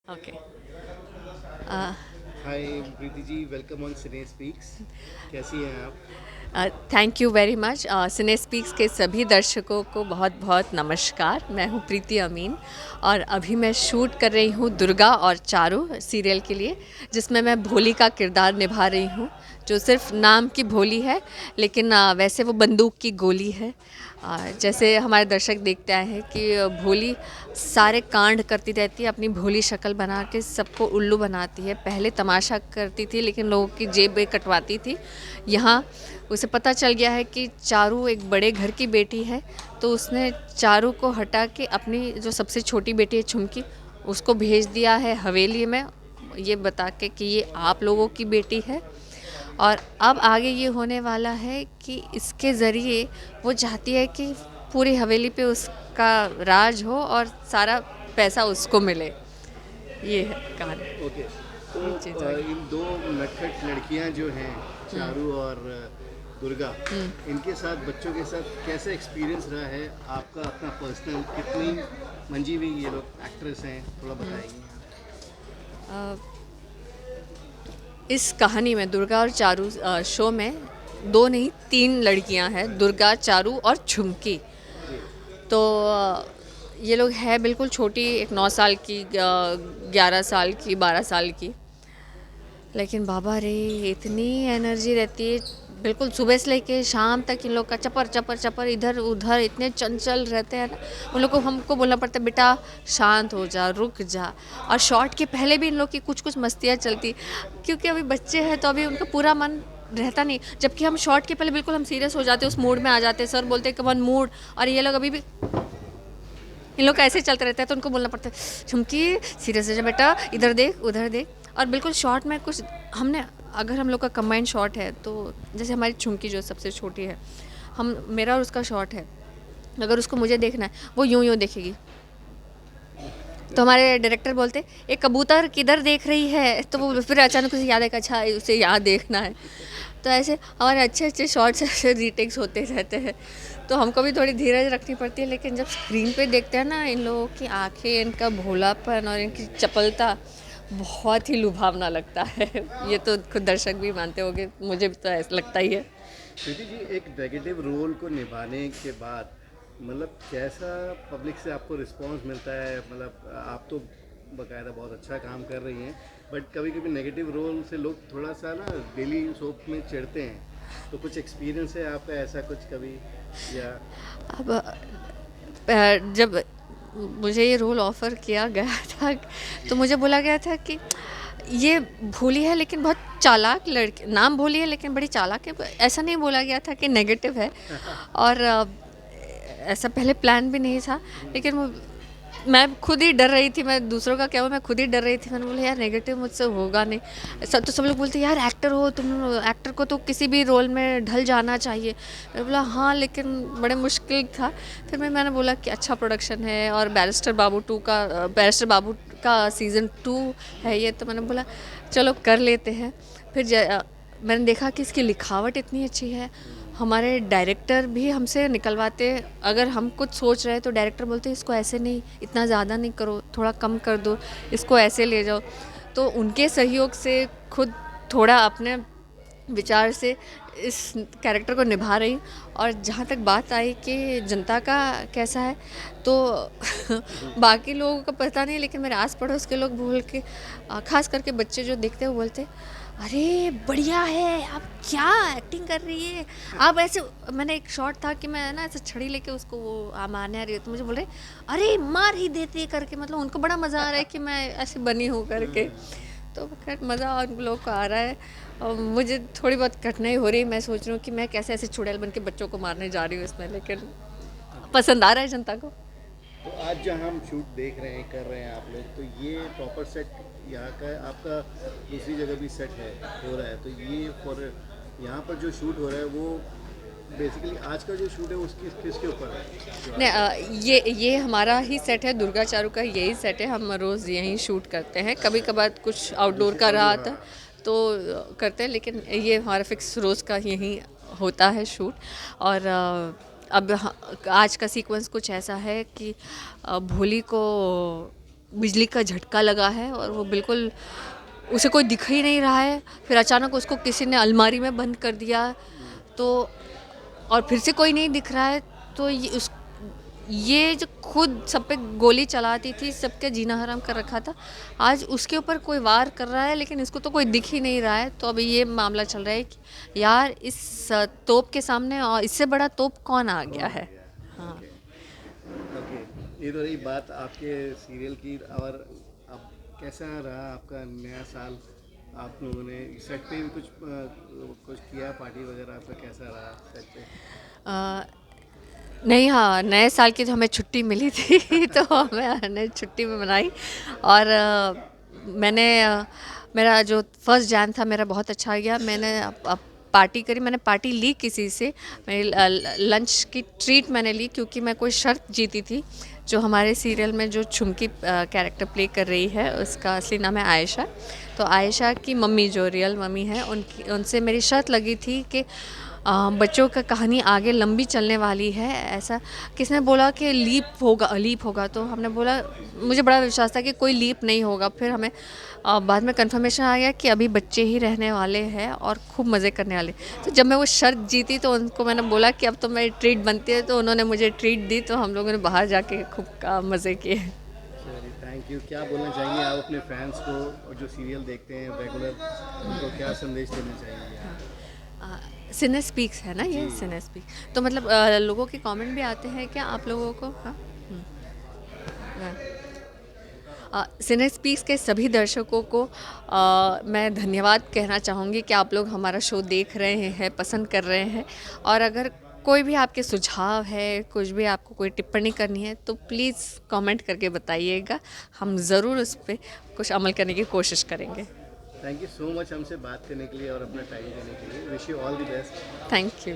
Okay. Hi Preeti ji, welcome on Cine Speaks. कैसी हैं आप? Thank you very much. Cine Speaks के सभी दर्शकों को बहुत बहुत नमस्कार। मैं हूँ प्रीति अमीन और अभी मैं शूट कर रही हूँ दुर्गा और चारू सीरियल के लिए, जिसमें मैं भोली का किरदार निभा रही हूँ, जो सिर्फ नाम की भोली है लेकिन वैसे वो बंदूक की गोली है। जैसे हमारे दर्शक देखते आए हैं कि भोली सारे कांड करती रहती है, अपनी भोली शक्ल बना के सबको उल्लू बनाती है। पहले तमाशा करती थी लेकिन लोगों की जेब कटवाती थी। यहाँ उसे पता चल गया है कि चारू एक बड़े घर की बेटी है, तो उसने चारू को हटा के अपनी जो सबसे छोटी बेटी है छुमकी, उसको भेज दिया है हवेली में, ये बता के कि ये आप लोगों की बेटी है। और अब आगे ये होने वाला है कि इसके ज़रिए वो चाहती है कि पूरी हवेली पे उसका राज हो और सारा पैसा उसको मिले। ये है कहानी। ओके। तो ये चीज़ है। इन दो नटखट लड़कियां जो हैं, चारू और दुर्गा, इनके साथ बच्चों के साथ कैसा एक्सपीरियंस रहा है आपका अपना पर्सनल? कितनी मंजी हुई ये लोग एक्ट्रेस हैं, थोड़ा बताएंगे? अ, इस कहानी में दुर्गा और चारू शो में दो नहीं तीन लड़कियां हैं, दुर्गा, चारू और झुमकी। जी। तो ये लोग है बिल्कुल छोटी, एक 9 साल की, 11 साल की, 12 साल की। लेकिन बाबा रे, इतनी एनर्जी रहती है, बिल्कुल सुबह से लेके शाम तक इन लोग का चपर चपर चपर, इधर उधर इतने चंचल रहते हैं ना। उन लोग को हमको बोलना पड़ता है, बेटा शांत हो जा, रुक जा। और शॉट के पहले भी इन लोग की कुछ कुछ मस्तियाँ चलती, क्योंकि अभी बच्चे हैं तो अभी उनका पूरा मन रहता नहीं। जबकि हम शॉट के पहले बिल्कुल हम सीरियस हो जाते, उस मूड में आ जाते, सर बोलते कम ऑन मूड। और ये लोग अभी भी इन लोग का ऐसे चलते रहता है, तो उनको बोलना पड़ता है, झुमकी सीरियस हो जा बेटा, इधर देख उधर देख। और बिल्कुल शॉर्ट में कुछ हमने, अगर हम लोग का कंबाइंड शॉट है तो जैसे हमारी झुमकी जो सबसे छोटी है, हम मेरा और उसका शॉट है, अगर उसको मुझे देखना है वो यूं यूं देखेगी, तो हमारे डायरेक्टर बोलते ये कबूतर किधर देख रही है, तो वो फिर अचानक उसे याद है कि अच्छा उसे यहाँ देखना है। तो ऐसे हमारे अच्छे अच्छे शॉर्ट्स ऐसे रीटेक्स होते रहते हैं। तो हमको भी थोड़ी धीरज रखनी पड़ती है, लेकिन जब स्क्रीन पे देखते हैं ना, इन लोगों की आंखें, इनका भोलापन और इनकी चपलता बहुत ही लुभावना लगता है। ये तो खुद दर्शक भी मानते होंगे, मुझे भी तो ऐसा लगता ही है। प्रीति जी, एक नेगेटिव रोल को निभाने के बाद मतलब कैसा पब्लिक से आपको रिस्पांस मिलता है? मतलब आप तो बकायदा बहुत अच्छा काम कर रही हैं, बट कभी कभी नेगेटिव रोल से लोग थोड़ा सा ना डेली सोप में चिढ़ते हैं। तो कुछ एक्सपीरियंस है आपका ऐसा कुछ कभी? या अब जब मुझे ये रोल ऑफ़र किया गया था, तो मुझे बोला गया था कि ये भोली है लेकिन बहुत चालाक लड़की, नाम भोली है लेकिन बड़ी चालाक है। ऐसा नहीं बोला गया था कि नेगेटिव है। और ऐसा पहले प्लान भी नहीं था, लेकिन मैं खुद ही डर रही थी, मैं दूसरों का क्या हुआ, मैं खुद ही डर रही थी। मैंने बोला यार नेगेटिव मुझसे होगा नहीं। सब लोग बोलते यार एक्टर हो तुम, एक्टर को तो किसी भी रोल में ढल जाना चाहिए। मैंने बोला हाँ, लेकिन बड़े मुश्किल था। फिर मैंने बोला कि अच्छा प्रोडक्शन है और बैरिस्टर बाबू का सीज़न 2 है ये, तो मैंने बोला चलो कर लेते हैं। फिर मैंने देखा कि इसकी लिखावट इतनी अच्छी है। हमारे डायरेक्टर भी हमसे निकलवाते, अगर हम कुछ सोच रहे हैं तो डायरेक्टर बोलते इसको ऐसे नहीं, इतना ज़्यादा नहीं करो, थोड़ा कम कर दो, इसको ऐसे ले जाओ। तो उनके सहयोग से खुद थोड़ा अपने विचार से इस कैरेक्टर को निभा रही हूँ। और जहाँ तक बात आई कि जनता का कैसा है, तो बाकी लोगों का पता नहीं, लेकिन मेरे आस पड़ोस के लोग बोल के, खास करके बच्चे जो देखते हैं वो बोलते अरे बढ़िया है, आप क्या एक्टिंग कर रही है आप ऐसे। मैंने एक शॉट था कि मैं ना ऐसे छड़ी लेके उसको वो मारने आ रही हूँ, तो मुझे बोल रहे अरे मार ही देते करके, मतलब उनको बड़ा मज़ा आ रहा है कि मैं ऐसे बनी हूँ करके। तो खैर मज़ा उन लोगों को आ रहा है और मुझे थोड़ी बहुत कठिनाई हो रही है। मैं सोच रही हूँ कि मैं कैसे ऐसे चुड़ैल बन के बच्चों को मारने जा रही हूँ इसमें, लेकिन पसंद आ रहा है जनता को। तो आज जहाँ हम शूट देख रहे हैं, कर रहे हैं आप लोग, तो ये प्रॉपर सेट यहाँ का है आपका? दूसरी जगह भी सेट है, हो रहा है, तो ये फॉर यहाँ पर जो शूट हो रहा है वो बेसिकली आज का जो शूट है उसकी किसके ऊपर है जो नहीं, आज है? ये हमारा ही सेट है, दुर्गा चारू का यही सेट है। हम रोज़ यहीं शूट करते हैं, कभी कभार कुछ आउटडोर दूसरी का रहा आउटडोर, था हाँ। तो करते हैं, लेकिन ये हमारा फिक्स रोज़ का यहीं होता है शूट। और अब आज का सीक्वेंस कुछ ऐसा है कि भोली को बिजली का झटका लगा है और वो बिल्कुल उसे कोई दिख ही नहीं रहा है। फिर अचानक उसको किसी ने अलमारी में बंद कर दिया, तो और फिर से कोई नहीं दिख रहा है। तो ये जो खुद सब पे गोली चलाती थी, सबका जीना हराम कर रखा था, आज उसके ऊपर कोई वार कर रहा है लेकिन इसको तो कोई दिख ही नहीं रहा है। तो अभी ये मामला चल रहा है कि यार इस तोप के सामने और इससे बड़ा तोप कौन आ गया है। हाँ। ओके, ये तो रही बात आपके सीरियल की। और अब कैसा रहा आपका नया साल? आप लोगों ने सेट पे भी कुछ किया, पार्टी वगैरह आपका कैसा रहा सेट पे? अ, नहीं, हाँ, नए साल की तो हमें छुट्टी मिली थी तो हमने छुट्टी में मनाई। और मेरा जो फर्स्ट जैन था मेरा बहुत अच्छा गया। मैंने अब पार्टी करी, मैंने पार्टी ली किसी से, मेरी लंच की ट्रीट मैंने ली क्योंकि मैं कोई शर्त जीती थी। जो हमारे सीरियल में जो झुमकी कैरेक्टर प्ले कर रही है उसका असली नाम है आयशा। तो आयशा की मम्मी जो रियल मम्मी है उनसे मेरी शर्त लगी थी कि बच्चों का कहानी आगे लंबी चलने वाली है। ऐसा किसने बोला कि लीप होगा, तो हमने बोला, मुझे बड़ा विश्वास था कि कोई लीप नहीं होगा। फिर हमें बाद में कंफर्मेशन आ गया कि अभी बच्चे ही रहने वाले हैं और खूब मज़े करने वाले। तो जब मैं वो शर्त जीती तो उनको मैंने बोला कि अब तो मेरी ट्रीट बनती है, तो उन्होंने मुझे ट्रीट दी। तो हम लोगों ने बाहर जाके खूब मज़े किए। चलिए, थैंक यू। क्या बोलना चाहेंगे आप अपने फैंस को और जो सीरियल देखते हैं रेगुलर, उनको क्या संदेश देना चाहेंगे आप? सिने स्पीक्स है ना ये, सिने स्पीक्स तो मतलब लोगों के कमेंट भी आते हैं क्या आप लोगों को? हाँ। सिने स्पीक्स के सभी दर्शकों को मैं धन्यवाद कहना चाहूँगी कि आप लोग हमारा शो देख रहे हैं, पसंद कर रहे हैं। और अगर कोई भी आपके सुझाव है, कुछ भी आपको कोई टिप्पणी करनी है तो प्लीज़ कमेंट करके बताइएगा, हम ज़रूर उस पर कुछ अमल करने की कोशिश करेंगे। थैंक यू सो मच हमसे बात करने के लिए और अपना टाइम देने के लिए। Wish you all the best. Thank you.